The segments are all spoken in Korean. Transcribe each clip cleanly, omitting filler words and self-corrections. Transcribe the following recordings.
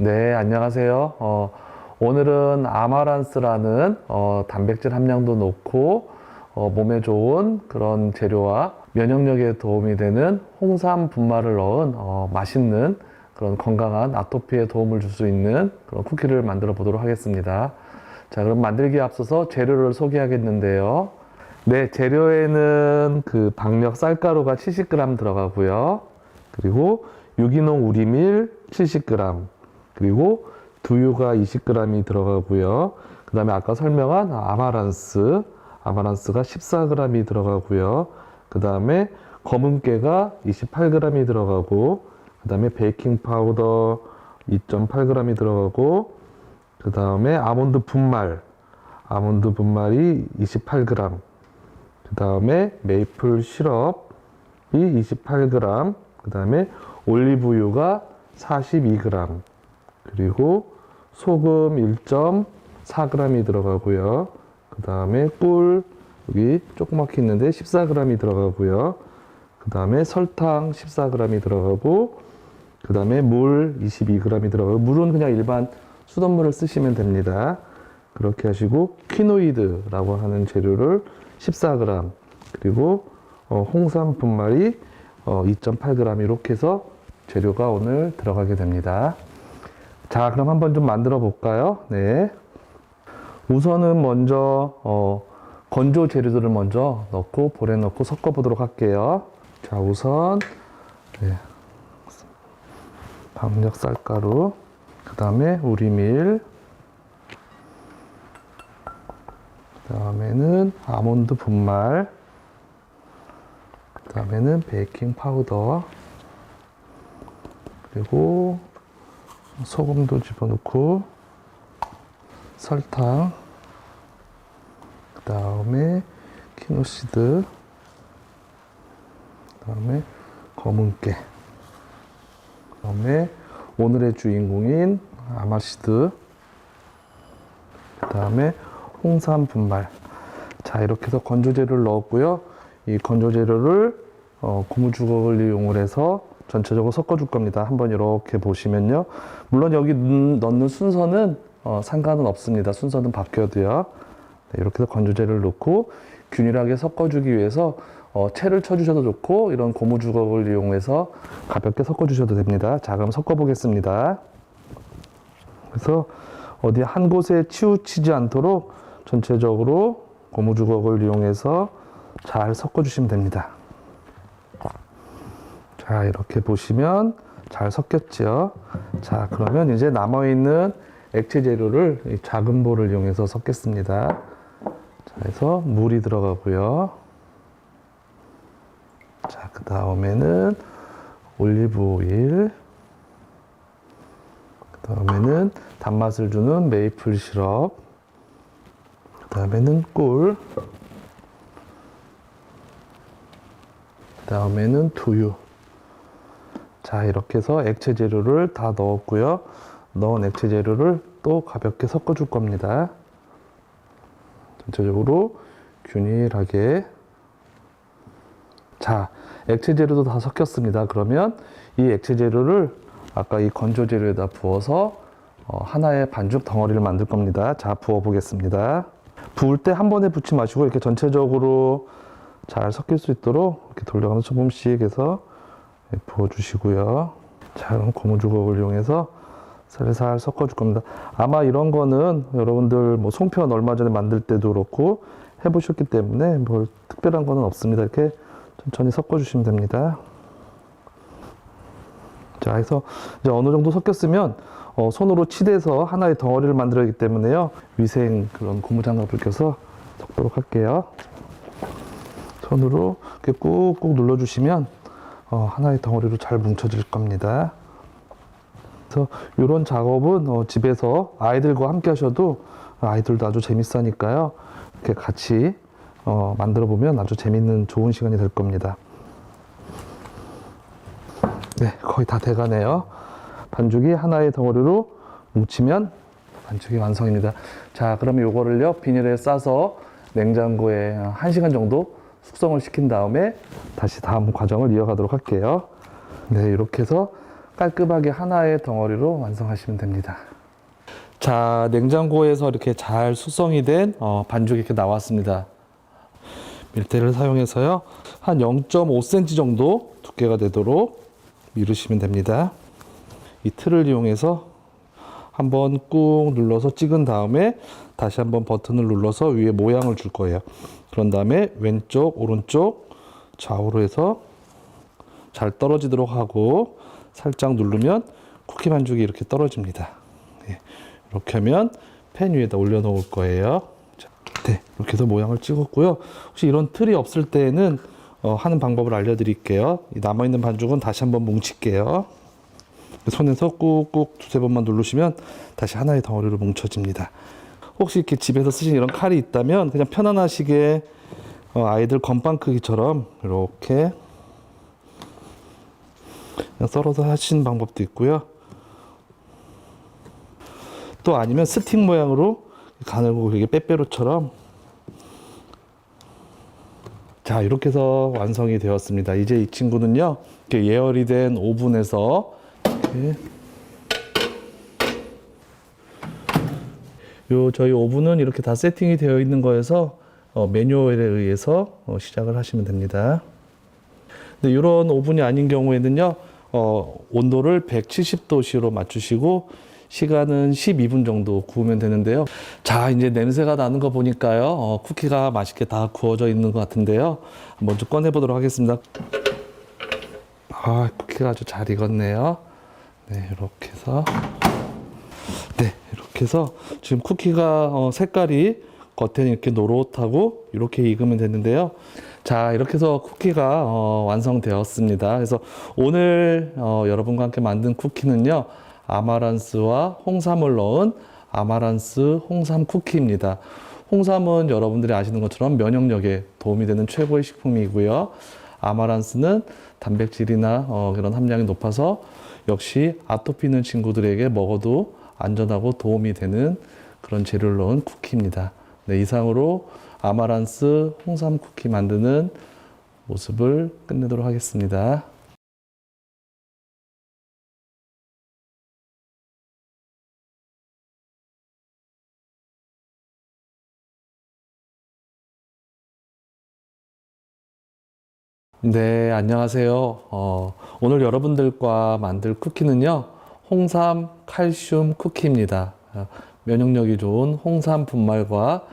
네, 안녕하세요. 오늘은 아마란스라는 단백질 함량도 높고 몸에 좋은 그런 재료와 면역력에 도움이 되는 홍삼 분말을 넣은 맛있는 그런 건강한 아토피에 도움을 줄 수 있는 그런 쿠키를 만들어 보도록 하겠습니다. 자, 그럼 만들기에 앞서서 재료를 소개하겠는데요. 네, 재료에는 그 박력 쌀가루가 70g 들어가고요. 그리고 유기농 우리밀 70g, 그리고 두유가 20g이 들어가고요. 그 다음에 아까 설명한 아마란스가 14g이 들어가고요. 그 다음에 검은깨가 28g이 들어가고, 그 다음에 베이킹 파우더 2.8g이 들어가고, 그 다음에 아몬드 분말이 28g, 그 다음에 메이플 시럽이 28g, 그 다음에 올리브유가 42g, 그리고 소금 1.4g이 들어가고요. 그 다음에 꿀 여기 조그맣게 있는데 14g이 들어가고요. 그 다음에 설탕 14g이 들어가고, 그 다음에 물 22g이 들어가고, 물은 그냥 일반 수돗물을 쓰시면 됩니다. 그렇게 하시고, 퀴노이드라고 하는 재료를 14g, 그리고 홍삼 분말이 2.8g, 이렇게 해서 재료가 오늘 들어가게 됩니다. 자, 그럼 한번 좀 만들어 볼까요? 네. 우선은 먼저 건조 재료들을 먼저 넣고 볼에 넣고 섞어 보도록 할게요. 자, 우선 네. 박력 쌀가루, 그 다음에 우리밀, 그 다음에는 아몬드 분말, 그 다음에는 베이킹 파우더, 그리고 소금도 집어넣고, 설탕, 그 다음에 키노시드, 그 다음에 검은깨, 그 다음에 오늘의 주인공인 아마시드, 그 다음에 홍삼 분말. 자, 이렇게 해서 건조 재료를 넣었고요. 이 건조 재료를 고무주걱을 이용을 해서 전체적으로 섞어줄 겁니다. 한번 이렇게 보시면요. 물론 여기 넣는 순서는 상관은 없습니다. 순서는 바뀌어도요. 네, 이렇게 해서 건조 재료를 넣고 균일하게 섞어주기 위해서 채를 쳐주셔도 좋고, 이런 고무주걱을 이용해서 가볍게 섞어주셔도 됩니다. 자, 그럼 섞어보겠습니다. 그래서 어디 한 곳에 치우치지 않도록 전체적으로 고무주걱을 이용해서 잘 섞어주시면 됩니다. 자, 이렇게 보시면 잘 섞였죠. 자, 그러면 이제 남아있는 액체 재료를 작은 볼을 이용해서 섞겠습니다. 자, 그래서 물이 들어가고요. 자, 그 다음에는 올리브 오일, 그 다음에는 단맛을 주는 메이플 시럽, 그 다음에는 꿀, 그 다음에는 두유. 자, 이렇게 해서 액체 재료를 다 넣었고요. 넣은 액체 재료를 또 가볍게 섞어줄 겁니다. 전체적으로 균일하게. 자, 액체 재료도 다 섞였습니다. 그러면 이 액체 재료를 아까 이 건조 재료에다 부어서 하나의 반죽 덩어리를 만들 겁니다. 자, 부어 보겠습니다. 부을 때 한 번에 붓지 마시고 이렇게 전체적으로 잘 섞일 수 있도록 이렇게 돌려가면서 조금씩 해서 부어주시고요. 자, 그럼 고무주걱을 이용해서 살살 섞어줄 겁니다. 아마 이런 거는 여러분들 뭐 송편 얼마 전에 만들 때도 그렇고 해보셨기 때문에 뭘 특별한 거는 없습니다. 이렇게 천천히 섞어주시면 됩니다. 자, 해서 이제 어느 정도 섞였으면 손으로 치대서 하나의 덩어리를 만들어야 하기 때문에요. 위생 그런 고무장갑을 껴서 섞도록 할게요. 손으로 이렇게 꾹꾹 눌러주시면 하나의 덩어리로 잘 뭉쳐질 겁니다. 그래서 이런 작업은 집에서 아이들과 함께 하셔도 아이들도 아주 재밌으니까요. 이렇게 같이 만들어 보면 아주 재밌는 좋은 시간이 될 겁니다. 네, 거의 다 돼가네요. 반죽이 하나의 덩어리로 뭉치면 반죽이 완성입니다. 자, 그러면 요거를요 비닐에 싸서 냉장고에 1시간 정도 숙성을 시킨 다음에 다시 다음 과정을 이어가도록 할게요. 네, 이렇게 해서 깔끔하게 하나의 덩어리로 완성하시면 됩니다. 자, 냉장고에서 이렇게 잘 숙성이 된 반죽이 이렇게 나왔습니다. 밀대를 사용해서요, 한 0.5cm 정도 두께가 되도록 밀으시면 됩니다. 이 틀을 이용해서 한번 꾹 눌러서 찍은 다음에 다시 한번 버튼을 눌러서 위에 모양을 줄 거예요. 그런 다음에 왼쪽, 오른쪽, 좌우로 해서 잘 떨어지도록 하고 살짝 누르면 쿠키 반죽이 이렇게 떨어집니다. 네, 이렇게 하면 팬 위에다 올려놓을 거예요. 네, 이렇게 해서 모양을 찍었고요. 혹시 이런 틀이 없을 때는 하는 방법을 알려드릴게요. 남아있는 반죽은 다시 한번 뭉칠게요. 손에서 꾹꾹 두세 번만 누르시면 다시 하나의 덩어리로 뭉쳐집니다. 혹시 이렇게 집에서 쓰신 이런 칼이 있다면 그냥 편안하시게 아이들 건빵 크기처럼 이렇게 그냥 썰어서 하시는 방법도 있고요. 또 아니면 스틱 모양으로 가늘고 이게 빼빼로처럼. 자, 이렇게 해서 완성이 되었습니다. 이제 이 친구는요, 이렇게 예열이 된 오븐에서 저희 오븐은 이렇게 다 세팅이 되어 있는 거여서 매뉴얼에 의해서 시작을 하시면 됩니다. 근데 이런 오븐이 아닌 경우에는요, 온도를 170도씨로 맞추시고 시간은 12분 정도 구우면 되는데요. 자, 이제 냄새가 나는 거 보니까요, 쿠키가 맛있게 다 구워져 있는 것 같은데요. 먼저 꺼내 보도록 하겠습니다. 쿠키가 아주 잘 익었네요. 네, 이렇게 해서 이렇게 해서 지금 쿠키가 색깔이 겉에는 이렇게 노릇하고 이렇게 익으면 되는데요. 자, 이렇게 해서 쿠키가 완성되었습니다. 그래서 오늘 여러분과 함께 만든 쿠키는요, 아마란스와 홍삼을 넣은 아마란스 홍삼 쿠키입니다. 홍삼은 여러분들이 아시는 것처럼 면역력에 도움이 되는 최고의 식품이고요. 아마란스는 단백질이나 그런 함량이 높아서 역시 아토피 있는 친구들에게 먹어도 안전하고 도움이 되는 그런 재료를 넣은 쿠키입니다. 네, 이상으로 아마란스 홍삼 쿠키 만드는 모습을 끝내도록 하겠습니다. 네, 안녕하세요. 오늘 여러분들과 만들 쿠키는요, 홍삼 칼슘 쿠키입니다. 면역력이 좋은 홍삼 분말과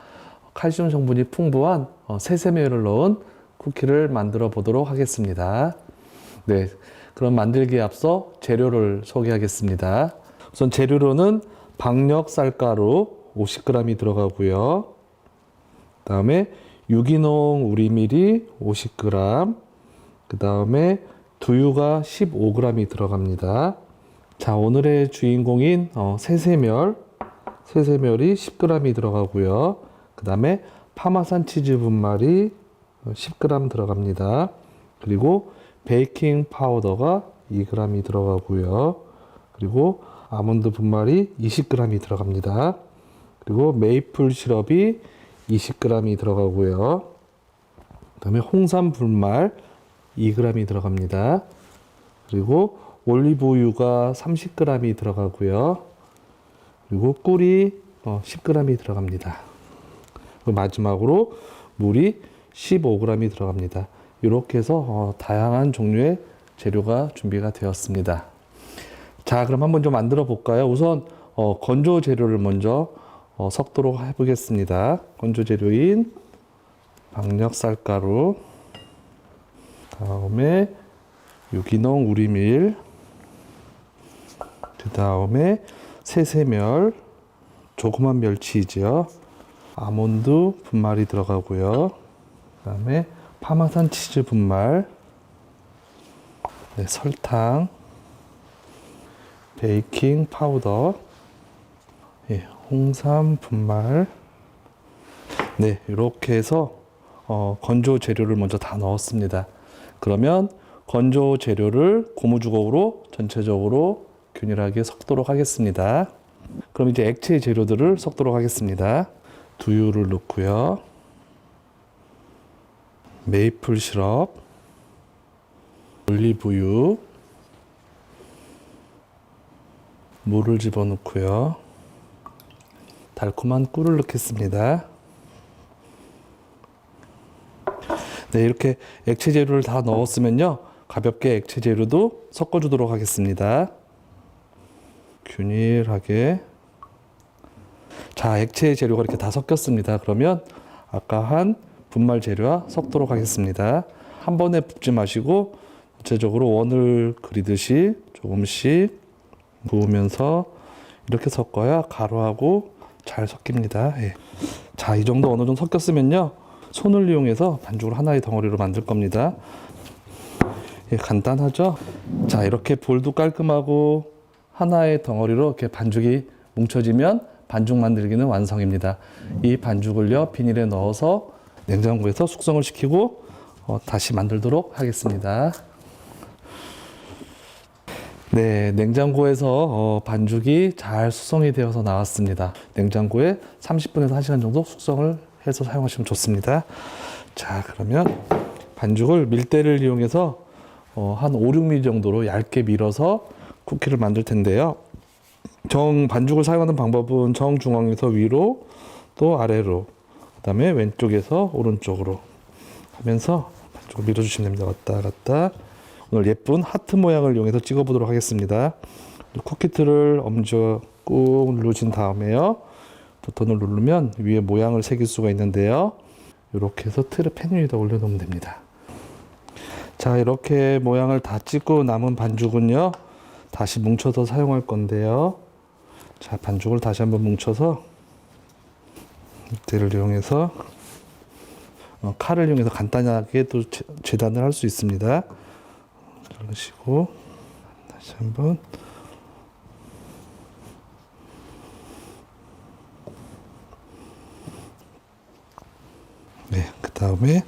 칼슘 성분이 풍부한 세세미를 넣은 쿠키를 만들어 보도록 하겠습니다. 네, 그럼 만들기에 앞서 재료를 소개하겠습니다. 우선 재료로는 박력 쌀가루 50g이 들어가고요. 그 다음에 유기농 우리밀이 50g, 그 다음에 두유가 15g이 들어갑니다. 자, 오늘의 주인공인 새세멸이 10g이 들어가고요. 그 다음에 파마산 치즈 분말이 10g 들어갑니다. 그리고 베이킹 파우더가 2g이 들어가고요. 그리고 아몬드 분말이 20g이 들어갑니다. 그리고 메이플 시럽이 20g이 들어가고요. 그 다음에 홍삼 분말 2g이 들어갑니다. 그리고 올리브유가 30g이 들어가고요. 그리고 꿀이 10g이 들어갑니다. 그리고 마지막으로 물이 15g이 들어갑니다. 이렇게 해서 다양한 종류의 재료가 준비가 되었습니다. 자, 그럼 한번 좀 만들어 볼까요? 우선 건조 재료를 먼저 섞도록 해보겠습니다. 건조 재료인 박력 쌀가루, 다음에 유기농 우리밀, 그 다음에 새세멸, 조그만 멸치이죠. 아몬드 분말이 들어가고요. 그 다음에 파마산 치즈 분말, 네, 설탕, 베이킹 파우더, 예, 홍삼 분말. 네, 이렇게 해서 건조 재료를 먼저 다 넣었습니다. 그러면 건조 재료를 고무주걱으로 전체적으로 균일하게 섞도록 하겠습니다. 그럼 이제 액체 재료들을 섞도록 하겠습니다. 두유를 넣고요. 메이플 시럽, 올리브유, 물을 집어넣고요. 달콤한 꿀을 넣겠습니다. 네, 이렇게 액체 재료를 다 넣었으면요. 가볍게 액체 재료도 섞어주도록 하겠습니다. 균일하게. 자, 액체 재료가 이렇게 다 섞였습니다. 그러면 아까 한 분말 재료와 섞도록 하겠습니다. 한 번에 붓지 마시고 전체적으로 원을 그리듯이 조금씩 부으면서 이렇게 섞어야 가루하고 잘 섞입니다. 예. 자, 이 정도 어느 정도 섞였으면요. 손을 이용해서 반죽을 하나의 덩어리로 만들 겁니다. 예, 간단하죠? 자, 이렇게 볼도 깔끔하고 하나의 덩어리로 이렇게 반죽이 뭉쳐지면 반죽 만들기는 완성입니다. 이 반죽을요, 비닐에 넣어서 냉장고에서 숙성을 시키고 다시 만들도록 하겠습니다. 네, 냉장고에서 반죽이 잘 숙성이 되어서 나왔습니다. 냉장고에 30분에서 1시간 정도 숙성을 해서 사용하시면 좋습니다. 자, 그러면 반죽을 밀대를 이용해서 한 5, 6mm 정도로 얇게 밀어서 쿠키를 만들 텐데요. 반죽을 사용하는 방법은 정중앙에서 위로 또 아래로, 그 다음에 왼쪽에서 오른쪽으로 하면서 반죽을 밀어주시면 됩니다. 왔다 갔다. 오늘 예쁜 하트 모양을 이용해서 찍어보도록 하겠습니다. 쿠키틀을 엄지와 꾹 누르신 다음에요. 버튼을 누르면 위에 모양을 새길 수가 있는데요. 이렇게 해서 틀을 팬 위에다 올려놓으면 됩니다. 자, 이렇게 모양을 다 찍고 남은 반죽은요. 다시 뭉쳐서 사용할 건데요. 자, 반죽을 다시 한번 뭉쳐서 밑대를 이용해서 칼을 이용해서 간단하게 또 재단을 할 수 있습니다. 자르시고 다시 한번 네, 그 다음에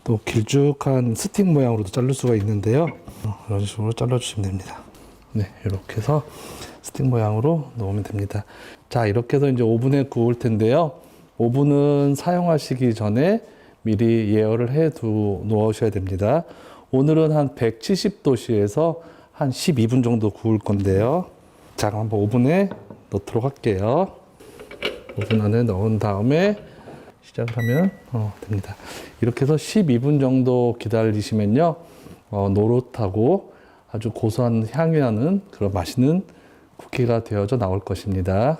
또 길쭉한 스틱 모양으로도 자를 수가 있는데요. 이런 식으로 잘라주시면 됩니다. 네, 이렇게 해서 스틱 모양으로 놓으면 됩니다. 자, 이렇게 해서 이제 오븐에 구울 텐데요. 오븐은 사용하시기 전에 미리 예열을 해 놓으셔야 됩니다. 오늘은 한 170도씨에서 한 12분 정도 구울 건데요. 자, 그럼 한번 오븐에 넣도록 할게요. 오븐 안에 넣은 다음에 시작을 하면 됩니다. 이렇게 해서 12분 정도 기다리시면요. 노릇하고 아주 고소한 향이 나는 그런 맛있는 쿠키가 되어져 나올 것입니다.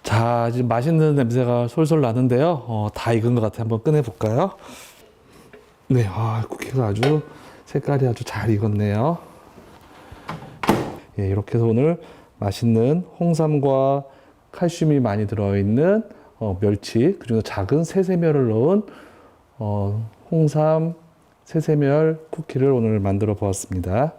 자, 지금 맛있는 냄새가 솔솔 나는데요. 다 익은 것 같아요. 한번 꺼내볼까요? 네, 쿠키가 아주 색깔이 아주 잘 익었네요. 예, 이렇게 해서 오늘 맛있는 홍삼과 칼슘이 많이 들어있는 멸치, 그리고 작은 새세멸을 넣은 홍삼 새세멸 쿠키를 오늘 만들어 보았습니다.